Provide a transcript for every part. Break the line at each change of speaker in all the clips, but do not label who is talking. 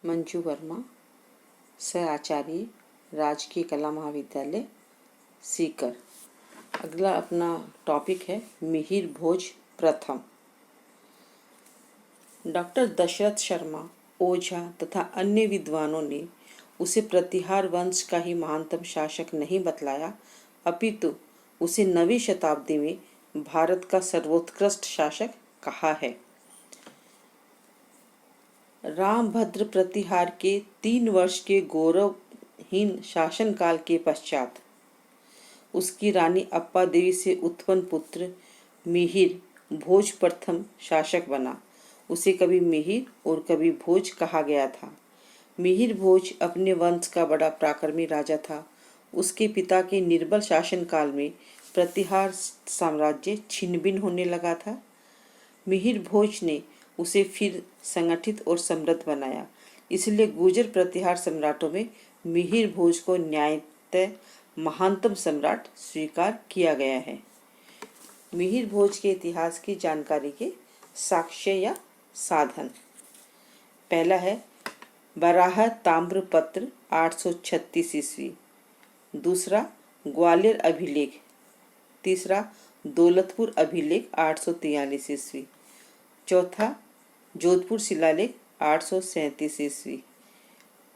मंजू वर्मा, सह आचार्य, राजकीय कला महाविद्यालय सीकर। अगला अपना टॉपिक है मिहिर भोज प्रथम। डॉक्टर दशरथ शर्मा, ओझा तथा अन्य विद्वानों ने उसे प्रतिहार वंश का ही महानतम शासक नहीं बतलाया, अपितु उसे 9वीं शताब्दी में भारत का सर्वोत्कृष्ट शासक कहा है। रामभद्र प्रतिहार के 3 वर्ष के गौरवहीन शासनकाल के पश्चात उसकी रानी अप्पा देवी से उत्पन्न पुत्र मिहिर भोज प्रथम शासक बना। उसे कभी मिहिर और कभी भोज कहा गया था। मिहिर भोज अपने वंश का बड़ा पराक्रमी राजा था। उसके पिता के निर्बल शासनकाल में प्रतिहार साम्राज्य छिन्न-भिन्न होने लगा था। मिहिर भोज ने उसे फिर संगठित और समृद्ध बनाया। इसलिए गुर्जर प्रतिहार सम्राटों में मिहिर भोज को न्यायतः महानतम सम्राट स्वीकार किया गया है। मिहिर भोज के इतिहास की जानकारी के साक्ष्य या साधन। पहला है बराह ताम्रपत्र 836 ईस्वी। दूसरा ग्वालियर अभिलेख। तीसरा दौलतपुर अभिलेख 843 ईस्वी। चौथा जोधपुर शिलालेख 837 ईस्वी।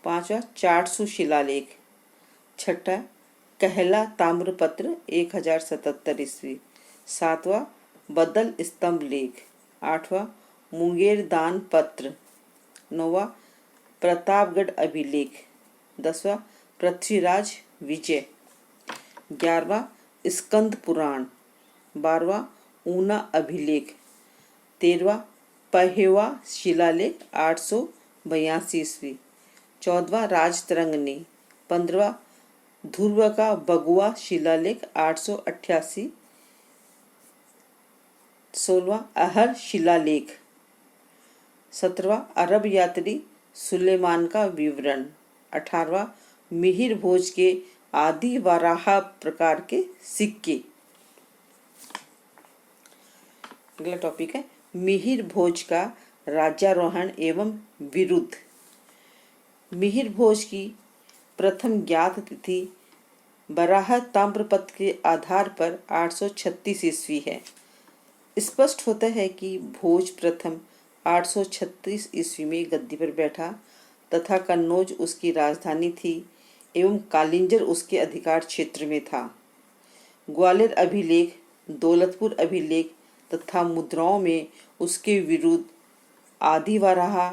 पांचवा चारसू शिलालेख। छठा कहला ताम्रपत्र 1077 ईस्वी। सातवां बदल स्तंभ लेख। आठवां मुंगेर दान पत्र। नौवां प्रतापगढ़ अभिलेख। 10वां पृथ्वीराज विजय। 11वां स्कंद पुराण। 12वां ऊना अभिलेख। 13वां पहेवा शिलालेख 882 ईस्वी। 14वां राजतरंगिणी। 15वां ध्रुव का बगुआ शिलालेख 888। 16वां अहर शिलालेख। 17वां अरब यात्री सुलेमान का विवरण। 18वां मिहिर भोज के आदि वाराहा प्रकार के सिक्के। अगला टॉपिक है मिहिर भोज का राज्यारोहण एवं विरुद्ध। मिहिर भोज की प्रथम ज्ञात तिथि बराह ताम्रपत्र के आधार पर 836 ईस्वी है। स्पष्ट होता है कि भोज प्रथम 836 ईस्वी में गद्दी पर बैठा तथा कन्नौज उसकी राजधानी थी एवं कालिंजर उसके अधिकार क्षेत्र में था। ग्वालियर अभिलेख, दौलतपुर अभिलेख तथा मुद्राओं में उसके विरुद्ध आदिवाराहा,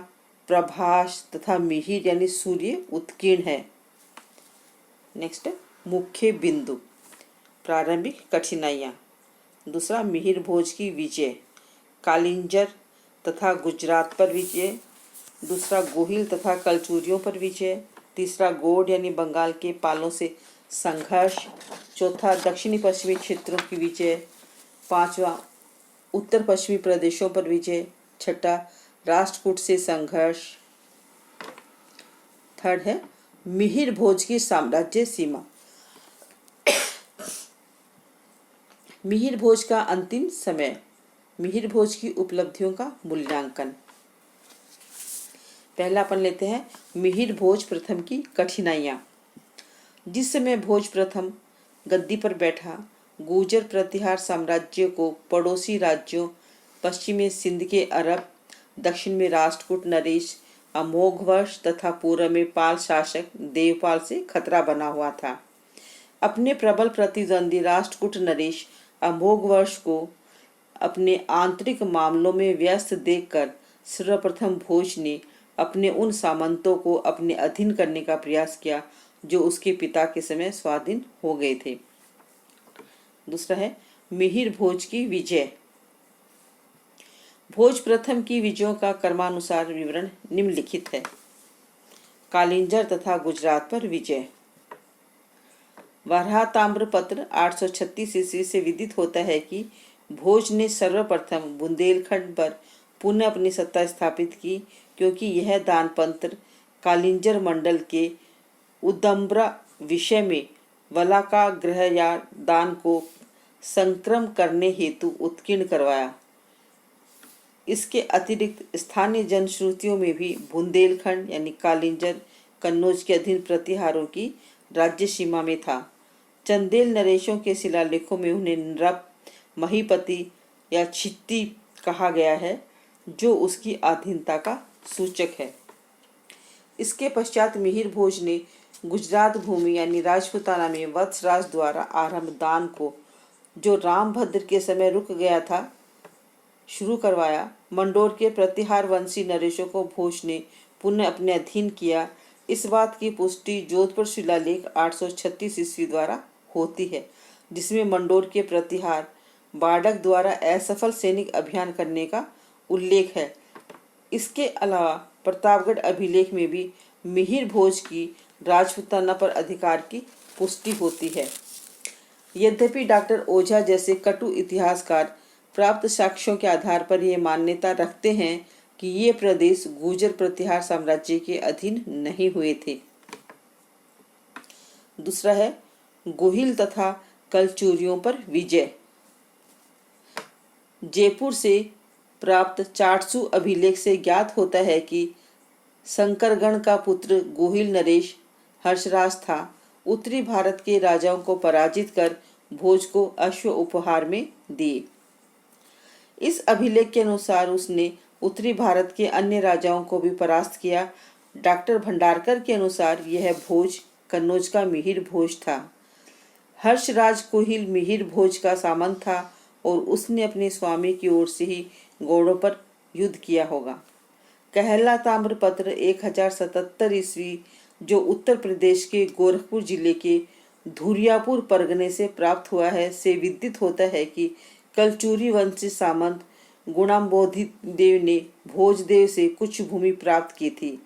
प्रभास तथा मिहिर यानी सूर्य उत्कीर्ण है। नेक्स्ट मुख्य बिंदु। प्रारंभिक कठिनाइयाँ। दूसरा मिहिर भोज की विजय, कालिंजर तथा गुजरात पर विजय। दूसरा गोहिल तथा कलचूरियों पर विजय। तीसरा गौड़ यानी बंगाल के पालों से संघर्ष। चौथा दक्षिणी पश्चिमी क्षेत्रों की विजय। पांचवा उत्तर पश्चिमी प्रदेशों पर विजय। छठा राष्ट्रकूट से संघर्ष। थर्ड है मिहिर भोज की साम्राज्य सीमा। मिहिर भोज का अंतिम समय। मिहिर भोज की उपलब्धियों का मूल्यांकन। पहला अपन लेते हैं मिहिर भोज प्रथम की कठिनाइयाँ। जिस समय भोज प्रथम गद्दी पर बैठा, गुर्जर प्रतिहार साम्राज्य को पड़ोसी राज्यों पश्चिम में सिंध के अरब, दक्षिण में राष्ट्रकूट नरेश, अमोघवर्ष तथा पूर्व में पाल शासक देवपाल से खतरा बना हुआ था। अपने प्रबल प्रतिद्वंदी राष्ट्रकूट नरेश अमोघवर्ष को अपने आंतरिक मामलों में व्यस्त देखकर सर्वप्रथम भोज ने अपने उन सामंतों को अपने अधीन करने का प्रयास किया जो उसके पिता के समय स्वाधीन हो गए थे। दूसरा है मिहिर भोज की विजय। भोज प्रथम की विजयों का क्रमानुसार विवरण निम्नलिखित है। कालिंजर तथा गुजरात पर विजय। वराह ताम्रपत्र 836 ईस्वी से विदित होता है कि भोज ने सर्वप्रथम बुंदेलखंड पर पुनः अपनी सत्ता स्थापित की, क्योंकि यह दानपत्र कालिंजर मंडल के उदम्बरा विषय में वलाका ग्रह या दान को संक्रम करने हेतु उत्कीर्ण करवाया। इसके अतिरिक्त स्थानीय जनश्रुतियों में भी बुंदेलखंड यानी कालिंजर कन्नौज के अधीन प्रतिहारों की राज्य सीमा में था। चंदेल नरेशों के शिलालेखों में उन्हें नृप, महीपति या छित्ती कहा गया है, जो उसकी अधीनता का सूचक है। इसके पश्चात मिहिर भोज ने गुजरात भूमि यानी राजपुताना में वत्सराज द्वारा आरंभ दान को, जो रामभद्र के समय रुक गया था, शुरू करवाया। मंडोर के प्रतिहार वंशी नरेशों को भोज ने पुनः अपने अधीन किया। इस बात की पुष्टि जोधपुर शिलालेख 836 ईस्वी द्वारा होती है, जिसमें मंडोर के प्रतिहार बाड़क द्वारा असफल सैनिक अभियान करने का उल्लेख है। इसके अलावा प्रतापगढ़ अभिलेख में भी मिहिर भोज की राजपुताना पर अधिकार की पुष्टि होती है। यद्यपि डॉक्टर ओझा जैसे कटु इतिहासकार प्राप्त साक्ष्यों के आधार पर यह मान्यता रखते हैं कि ये प्रदेश गुर्जर प्रतिहार साम्राज्य के अधीन नहीं हुए थे। दूसरा है गोहिल तथा कलचुरियों पर विजय। जयपुर से प्राप्त चाटसू अभिलेख से ज्ञात होता है कि शंकरगण का पुत्र गोहिल नरेश हर्षराज था। उत्तरी भारत के राजाओं को पराजित कर भोज को अश्व उपहार में दिए। इस अभिलेख के अनुसार उसने उत्तरी भारत के अन्य राजाओं को भी परास्त किया। डॉक्टर भंडारकर के अनुसार यह भोज कन्नौज का मिहिर भोज था। हर्षराज गोहिल मिहिर भोज का सामंत था और उसने अपने स्वामी की ओर से ही गौड़ों पर युद्ध किया होगा। कहला ताम्रपत्र 1077 ईस्वी, जो उत्तर प्रदेश के गोरखपुर जिले के धुरियापुर परगने से प्राप्त हुआ है, से विदित होता है कि कलचुरी वंशी सामंत गुणाम्बोधि देव ने भोजदेव से कुछ भूमि प्राप्त की थी।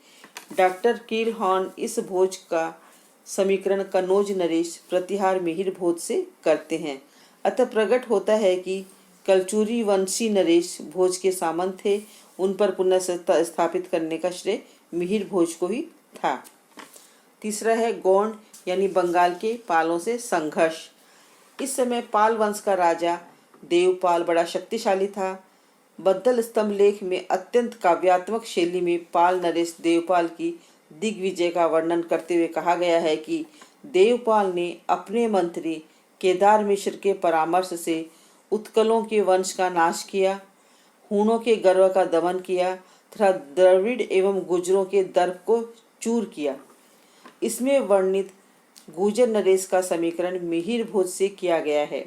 डॉक्टर कीलहॉर्न इस भोज का समीकरण कन्नौज नरेश प्रतिहार मिहिर भोज से करते हैं। अतः प्रकट होता है कि कलचुरी वंशी नरेश भोज के सामंत थे। उन पर पुनः स्थापित करने का श्रेय मिहिर भोज को ही था। तीसरा है गोंड यानी बंगाल के पालों से संघर्ष। इस समय पाल वंश का राजा देवपाल बड़ा शक्तिशाली था। बद्दल स्तंभ लेख में अत्यंत काव्यात्मक शैली में पाल नरेश देवपाल की दिग्विजय का वर्णन करते हुए कहा गया है कि देवपाल ने अपने मंत्री केदार मिश्र के परामर्श से उत्कलों के वंश का नाश किया, हूणों के गर्व का दमन किया तथा द्रविड़ एवं गुर्जरों के दर्प को चूर किया। इसमें वर्णित गुर्जर नरेश का समीकरण मिहिर भोज से किया गया है।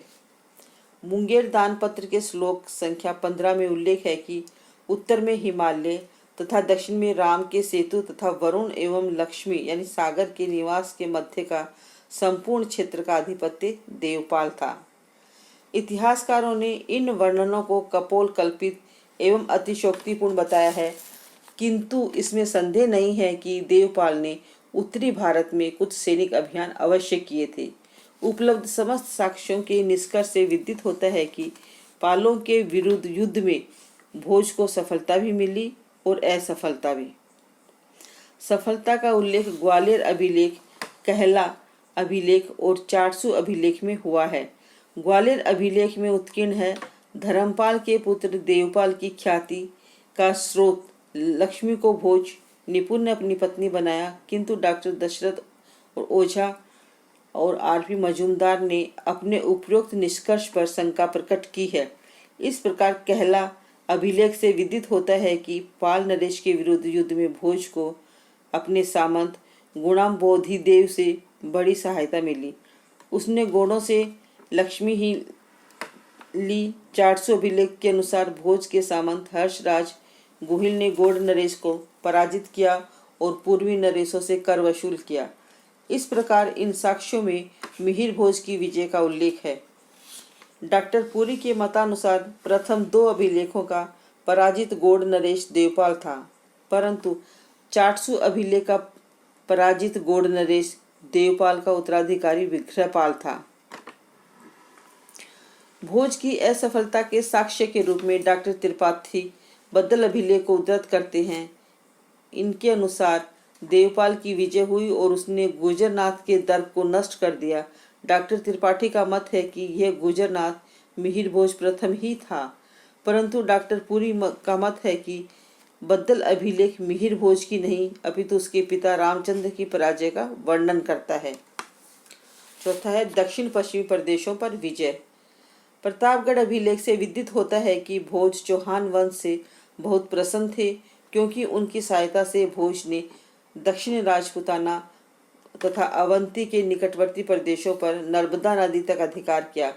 मुंगेर दानपत्र के श्लोक संख्या 15 में उल्लेख है कि उत्तर में हिमालय तथा दक्षिण में राम के सेतु तथा वरुण एवं लक्ष्मी यानी सागर के निवास के मध्य का संपूर्ण क्षेत्र का अधिपत्य देवपाल था। इतिहासकारों ने इन वर्णनों को कपोल कल्पित एवं अतिशोक्तिपूर्ण बताया है, किंतु इसमें संदेह नहीं है कि देवपाल ने उत्तरी भारत में कुछ सैनिक अभियान अवश्य किए थे। उपलब्ध समस्त साक्ष्यों के निष्कर्ष से विदित होता है कि पालों के विरुद्ध युद्ध में भोज को सफलता भी मिली और असफलता भी। सफलता का उल्लेख ग्वालियर अभिलेख, कहला अभिलेख और चाटसू अभिलेख में हुआ है। ग्वालियर अभिलेख में उत्कीर्ण है, धर्मपाल के पुत्र देवपाल की ख्याति का स्रोत लक्ष्मी को भोज निपुण ने अपनी पत्नी बनाया, किंतु डॉक्टर दशरथ और ओझा और आरपी मजूमदार ने अपने उपरोक्त निष्कर्ष पर शंका प्रकट की है। इस प्रकार कहला अभिलेख से विदित होता है कि पाल नरेश के विरुद्ध युद्ध में भोज को अपने सामंत गुणाम्बोधि देव से बड़ी सहायता मिली। उसने गोड़ों से लक्ष्मी ही ली। 400 अभिलेख के अनुसार भोज के सामंत हर्षराज गोहिल ने गोड़ नरेश को पराजित किया और पूर्वी नरेशों से कर वसूल किया। इस प्रकार इन साक्ष्यों में मिहिर भोज की विजय का उल्लेख है। डॉक्टर पुरी के मतानुसार प्रथम 2 अभिलेखों का पराजित गोड़ नरेश देवपाल था, परंतु चाटसू अभिलेख का पराजित गोड़ नरेश देवपाल का उत्तराधिकारी विग्रहपाल था। भोज की असफलता के साक्ष्य के रूप में डॉक्टर त्रिपाठी बद्दल अभिलेख को उद्धृत करते हैं। इनके अनुसार देवपाल की विजय हुई और उसने गुर्जरनाथ के दर्प को नष्ट कर दिया। डॉक्टर त्रिपाठी का मत है कि यह गुर्जरनाथ मिहिर भोज प्रथम ही था। परंतु डॉक्टर पुरी का मत है कि बद्दल अभिलेख मिहिर भोज की नहीं अपितु उसके पिता रामचंद्र की पराजय का वर्णन करता है। चौथा है दक्षिण पश्चिमी प्रदेशों पर विजय। प्रतापगढ़ अभिलेख से विदित होता है कि भोज चौहान वंश से बहुत प्रसन्न थे, क्योंकि उनकी सहायता से भोज ने दक्षिण राजपूताना तथा अवंती के निकटवर्ती प्रदेशों पर नर्मदा नदी तक अधिकार किया।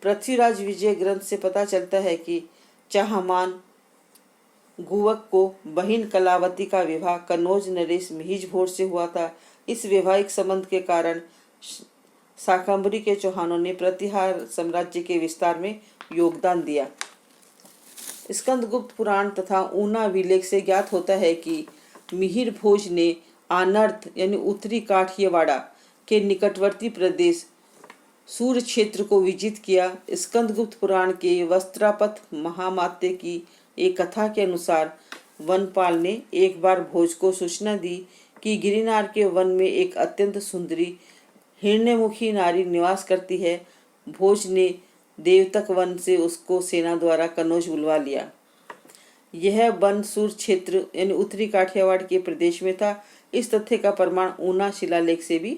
पृथ्वीराज विजय ग्रंथ से पता चलता है कि चाहमान गुवक को बहिन कलावती का विवाह कन्नौज नरेश मिहिर भोज से हुआ था। इस वैवाहिक संबंध के कारण शाकंभरी के चौहानों ने प्रतिहार साम्राज्य के विस्तार में योगदान दिया। स्कंदगुप्त पुराण तथा ऊना अभिलेख से ज्ञात होता है कि मिहिर भोज ने आनर्त यानी उत्तरी काठियावाड़ के निकटवर्ती प्रदेश सूर क्षेत्र को विजित किया। स्कंदगुप्त पुराण के वस्त्रापथ महामात्य की एक कथा के अनुसार वनपाल ने एक बार भोज को सूचना दी कि गिरिनार के वन में एक अत्यंत सुंदरी हिरण्यमुखी नारी निवास करती है। भोज ने देवतक वन से उसको सेना द्वारा कन्नौज बुलवा लिया। यह वन सूर क्षेत्र यानी उत्तरी काठियावाड़ के प्रदेश में था। इस तथ्य का प्रमाण ऊना शिलालेख से भी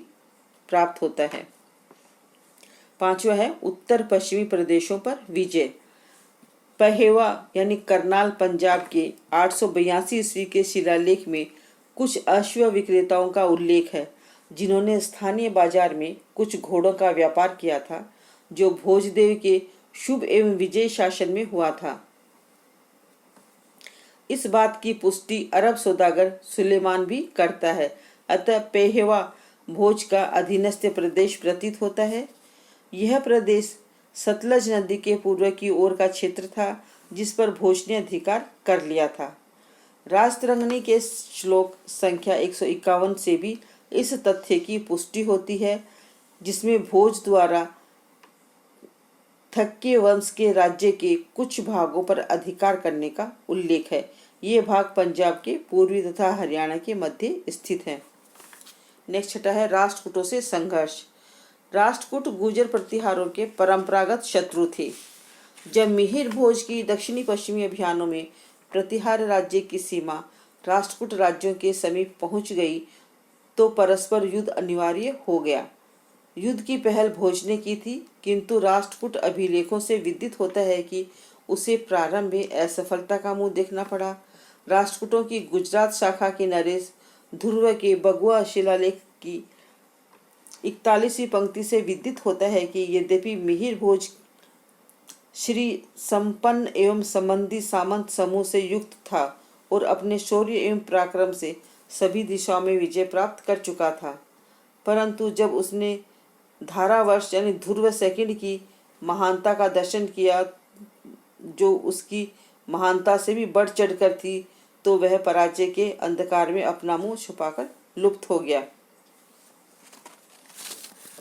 प्राप्त होता है। पांचवा है उत्तर पश्चिमी प्रदेशों पर विजय। पहेवा यानी करनाल पंजाब के 882 ईस्वी के शिलालेख में कुछ अश्व विक्रेताओं का उल्लेख है, जिन्होंने स्थानीय बाजार में कुछ घोड़ों का व्यापार किया था, जो भोजदेव के शुभ एवं विजय शासन में हुआ था। इस बात की पुष्टि अरब सौदागर सुलेमान भी करता है। अतः पेहेवा भोज का अधीनस्थ प्रदेश प्रतीत होता है। यह प्रदेश सतलज नदी के पूर्व की ओर का क्षेत्र था, जिस पर भोज ने अधिकार कर लिया था। राजतरंगिणी के श्लोक संख्या 151 से भी इस तथ्य की पुष्टि होती है, जिसमें भोज द्वारा थक्के वंश के राज्य के कुछ भागों पर अधिकार करने का उल्लेख है। ये भाग पंजाब के पूर्वी तथा हरियाणा के मध्य स्थित है। नेक्स्ट छठा है राष्ट्रकूटों से संघर्ष। राष्ट्रकूट गुर्जर प्रतिहारों के परंपरागत शत्रु थे। जब मिहिर भोज की दक्षिणी पश्चिमी अभियानों में प्रतिहार राज्य की सीमा राष्ट्रकूट राज्यों के समीप पहुंच गई, तो परस्पर युद्ध अनिवार्य हो गया। युद्ध की पहल भोज ने की थी, किंतु राष्ट्रकूट अभिलेखों से विदित होता है कि उसे प्रारंभ में असफलता का मुंह देखना पड़ा। राष्ट्रकूटों की गुजरात शाखा के नरेश ध्रुव के बगुआ शिलालेख की 41वीं पंक्ति से विदित होता है कि यद्यपि मिहिर भोज श्री संपन्न एवं संबंधी सामंत समूह से युक्त था और अपने शौर्य एवं पराक्रम से सभी दिशाओं में विजय प्राप्त कर चुका था, परंतु जब उसने धारावर्ष यानी ध्रुव सेकंड की महानता का दर्शन किया, जो उसकी महानता से भी बढ़ चढ़कर थी, तो वह पराजय के अंधकार में अपना मुंह छुपाकर लुप्त हो गया।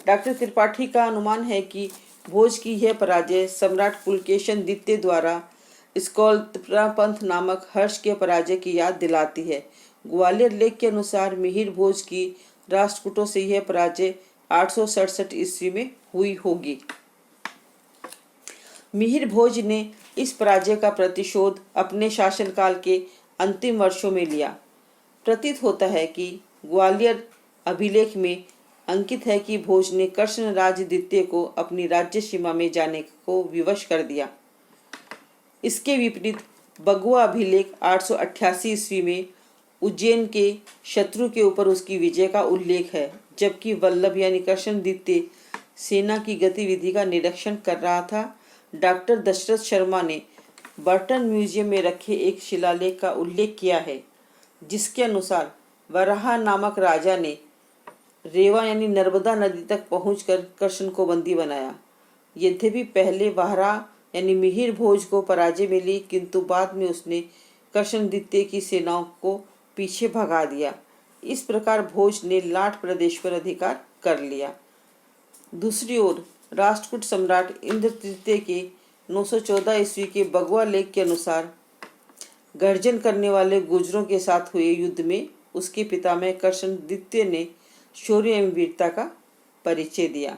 डॉक्टर त्रिपाठी का अनुमान है कि भोज की यह पराजय सम्राट पुलकेशन द्वितीय द्वारा स्कौलत्रा पंथ नामक हर्ष के पराजय की याद दिलाती है। ग्वालियर लेख के अनुसार मिहिर भोज की राष्ट्रकूटों से यह पराजय 867 ईस्वी में हुई होगी। मिहिर भोज ने इस पराजय का प्रतिशोध अपने शासनकाल के अंतिम वर्षों में लिया। प्रतीत होता है कि ग्वालियर अभिलेख में अंकित है कि भोज ने कृष्ण राज द्वितीय को अपनी राज्य सीमा में जाने को विवश कर दिया। इसके विपरीत बगुआ अभिलेख 888 ईस्वी में उज्जैन के शत्रु के ऊपर उसकी विजय का उल्लेख है, जबकि वल्लभ यानी कृष्ण द्वितीय सेना की गतिविधि का निरीक्षण कर रहा था। डॉक्टर दशरथ शर्मा ने बर्टन म्यूजियम में रखे एक शिलालेख का उल्लेख किया है, जिसके अनुसार वराहा नामक राजा ने रेवा यानी नर्मदा नदी तक पहुंचकर कृष्ण को बंदी बनाया। यद्यपि पहले वाहरा यानी मिहिर भोज को पराजय मिली, किंतु बाद में उसने कृष्ण द्वितीय की सेनाओं को पीछे भगा दिया। इस प्रकार भोज ने लाट प्रदेश पर अधिकार कर लिया। दूसरी ओर राष्ट्रकूट सम्राट इंद्र तृतीय के 914 ईस्वी के बगुआ लेख के अनुसार गर्जन करने वाले गुर्जरों के साथ हुए युद्ध में उसके पितामह कृष्ण द्वितीय ने शौर्य एवं वीरता का परिचय दिया।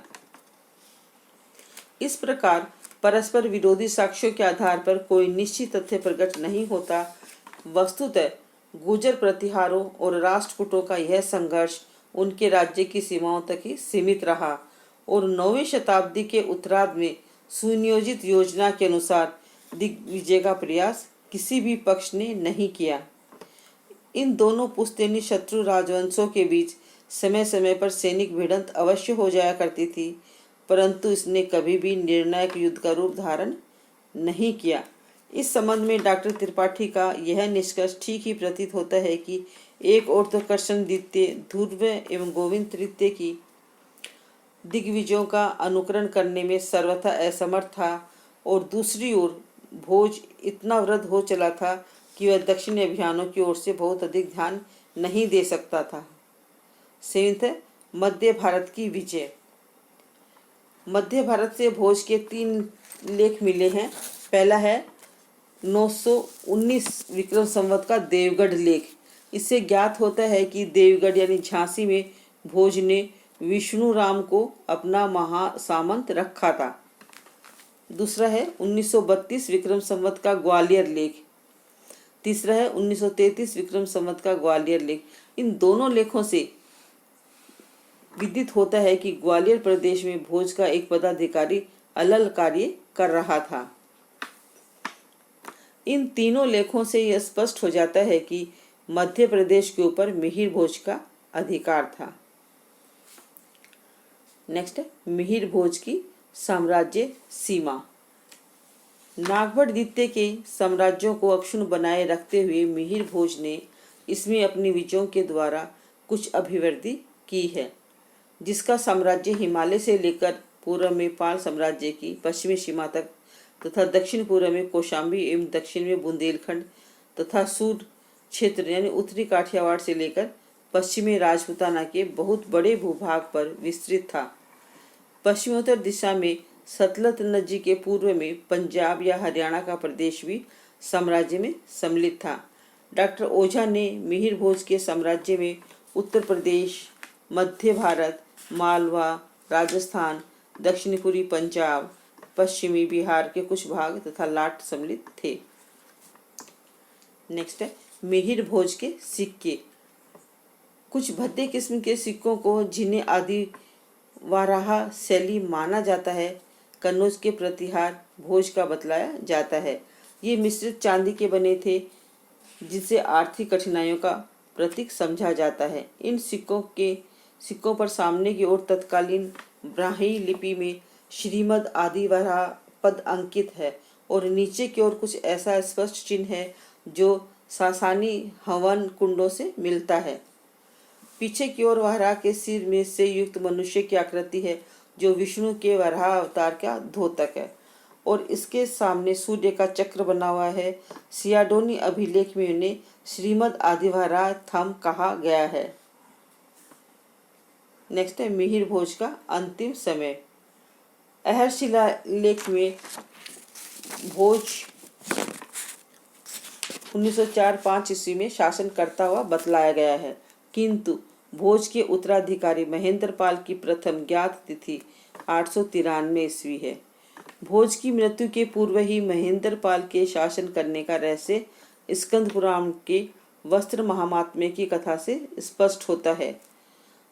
इस प्रकार परस्पर विरोधी साक्ष्यों के आधार पर कोई निश्चित तथ्य प्रकट नहीं होता। वस्तुतः गुर्जर प्रतिहारों और राष्ट्रकूटों का यह संघर्ष उनके राज्य की सीमाओं तक ही सीमित रहा और 9वीं शताब्दी के उत्तरार्ध में सुनियोजित योजना के अनुसार दिग्विजय का प्रयास किसी भी पक्ष ने नहीं किया। इन दोनों पुश्तैनी शत्रु राजवंशों के बीच समय समय पर सैनिक भिड़ंत अवश्य हो जाया करती थी, परंतु इसने कभी भी निर्णायक युद्ध का रूप धारण नहीं किया। इस संबंध में डॉक्टर त्रिपाठी का यह निष्कर्ष ठीक ही प्रतीत होता है कि एक ओर तो कृष्ण द्वितीय, ध्रुव एवं गोविंद तृतीय की दिग्विजयों का अनुकरण करने में सर्वथा असमर्थ था और दूसरी ओर भोज इतना वृद्ध हो चला था कि वह दक्षिणी अभियानों की ओर से बहुत अधिक ध्यान नहीं दे सकता था। सेवेंथ, मध्य भारत की विजय। मध्य भारत से भोज के 3 लेख मिले हैं। पहला है 919 विक्रम संवत का देवगढ़ लेख। इससे ज्ञात होता है कि देवगढ़ यानी झांसी में भोज ने विष्णु राम को अपना महासामंत रखा था। दूसरा है 1932 विक्रम संवत का ग्वालियर लेख। तीसरा है 1933 विक्रम संवत का ग्वालियर लेख। इन दोनों लेखों से विदित होता है कि ग्वालियर प्रदेश में भोज का एक पदाधिकारी अलग कार्य कर रहा था। इन तीनों लेखों से यह स्पष्ट हो जाता है कि मध्य प्रदेश के ऊपर मिहिर भोज का अधिकार था। नेक्स्ट है मिहिर भोज की साम्राज्य सीमा। नागभट्ट द्वितीय के साम्राज्यों को अक्षुण्ण बनाए रखते हुए मिहिर भोज ने इसमें अपनी विजयों के द्वारा कुछ अभिवृद्धि की है, जिसका साम्राज्य हिमालय से लेकर पूर्व में पाल साम्राज्य की पश्चिमी सीमा तक तथा दक्षिण पूर्व में कौशाम्बी एवं दक्षिण में बुंदेलखंड तथा सूर क्षेत्र यानी उत्तरी काठियावाड़ से लेकर पश्चिमी राजपूताना के बहुत बड़े भूभाग पर विस्तृत था। पश्चिमोत्तर दिशा में सतलज नदी के पूर्व में पंजाब या हरियाणा का प्रदेश भी साम्राज्य में सम्मिलित था। डॉक्टर ओझा ने मिहिर भोज के साम्राज्य में उत्तर प्रदेश, मध्य भारत, मालवा, राजस्थान, दक्षिणी पूर्वी पंजाब, पश्चिमी बिहार के कुछ भाग तथा लाट सम्मिलित थे। नेक्स्ट है मिहिर भोज के सिक्के। कुछ भद्दे किस्म के सिक्कों को, जिन्हें आदि वाराहा शैली माना जाता है, कन्नौज के प्रतिहार भोज का बतलाया जाता है। ये मिश्रित चांदी के बने थे, जिसे आर्थिक कठिनाइयों का प्रतीक समझा जाता है। इन सिक्कों पर सामने की ओर तत्कालीन ब्राह्मी लिपि में श्रीमद आदि वराह पद अंकित है और नीचे की ओर कुछ ऐसा स्पष्ट चिन्ह है जो सासानी हवन कुंडों से मिलता है। पीछे की ओर वराह के सिर में से युक्त मनुष्य की आकृति है, जो विष्णु के वराह अवतार का द्योतक है और इसके सामने सूर्य का चक्र बना हुआ है। सियाडोनी अभिलेख में उन्हें श्रीमद आदिवराह थम कहा गया है। नेक्स्ट है मिहिर भोज का अंतिम समय। अहर शिलालेख में भोज 1904-05 ईस्वी में शासन करता हुआ बतलाया गया है, किंतु भोज के उत्तराधिकारी महेंद्र पाल की प्रथम ज्ञात तिथि 893 ईस्वी है। भोज की मृत्यु के पूर्व ही महेंद्र पाल के शासन करने का रहस्य स्कंद पुराण के वस्त्र महात्म्य की कथा से स्पष्ट होता है।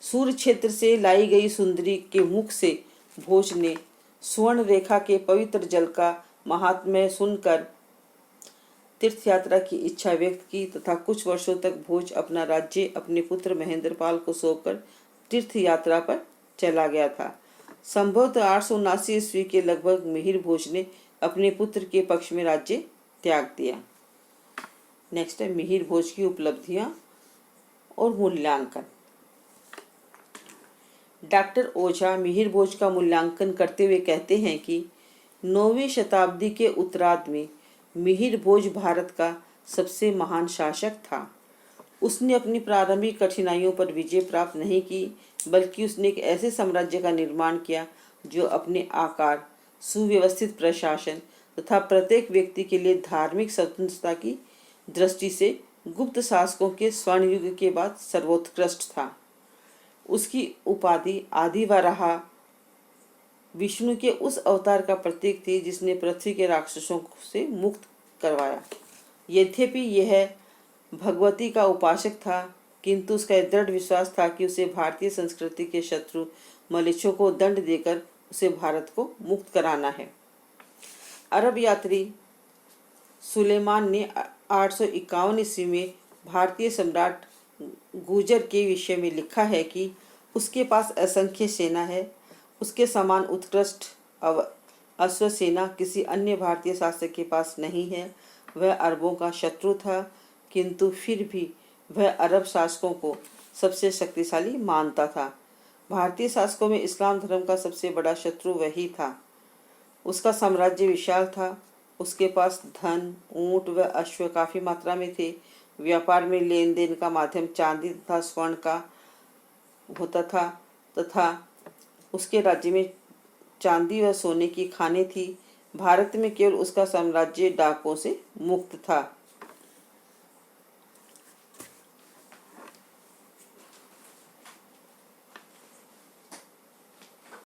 सूर्य क्षेत्र से लाई गई सुंदरी के मुख से भोज ने स्वर्ण रेखा के पवित्र जल का महात्म्य सुनकर तीर्थ यात्रा की इच्छा व्यक्त की तथा कुछ वर्षों तक भोज अपना राज्य अपने पुत्र महेंद्रपाल को सौंपकर तीर्थ यात्रा पर चला गया था। संभवतः 879 ईस्वी के लगभग मिहिर भोज ने अपने पुत्र के पक्ष में राज्य त्याग दिया। नेक्स्ट है मिहिर भोज की उपलब्धियां और मूल्यांकन। डॉक्टर ओझा मिहिर भोज का मूल्यांकन करते हुए कहते हैं कि 9वीं शताब्दी के उत्तरार्ध में मिहिर भोज भारत का सबसे महान शासक था। उसने अपनी प्रारंभिक कठिनाइयों पर विजय प्राप्त नहीं की, बल्कि उसने एक ऐसे साम्राज्य का निर्माण किया जो अपने आकार, सुव्यवस्थित प्रशासन तथा प्रत्येक व्यक्ति के लिए धार्मिक स्वतंत्रता की दृष्टि से गुप्त शासकों के स्वर्ण युग के बाद सर्वोत्कृष्ट था। उसकी उपाधि आदि वराह विष्णु के उस अवतार का प्रतीक थी जिसने पृथ्वी के राक्षसों से मुक्त करवाया। यद्यपि यह भगवती का उपासक था, किंतु उसका दृढ़ विश्वास था कि उसे भारतीय संस्कृति के शत्रु मलेच्छों को दंड देकर उसे भारत को मुक्त कराना है। अरब यात्री सुलेमान ने 851 ईस्वी में भारतीय सम्राट गुर्जर के विषय में लिखा है कि उसके पास असंख्य सेना है, उसके समान उत्कृष्ट अश्व सेना किसी अन्य भारतीय शासक के पास नहीं है। वह अरबों का शत्रु था, किंतु फिर भी वह अरब शासकों को सबसे शक्तिशाली मानता था। भारतीय शासकों में इस्लाम धर्म का सबसे बड़ा शत्रु वही था। उसका साम्राज्य विशाल था, उसके पास धन, ऊंट व अश्व काफी मात्रा में थे। व्यापार में लेन देन का माध्यम चांदी तथा स्वर्ण का होता था तथा उसके राज्य में चांदी व सोने की खानें थी। भारत में केवल उसका साम्राज्य डाकों से मुक्त था।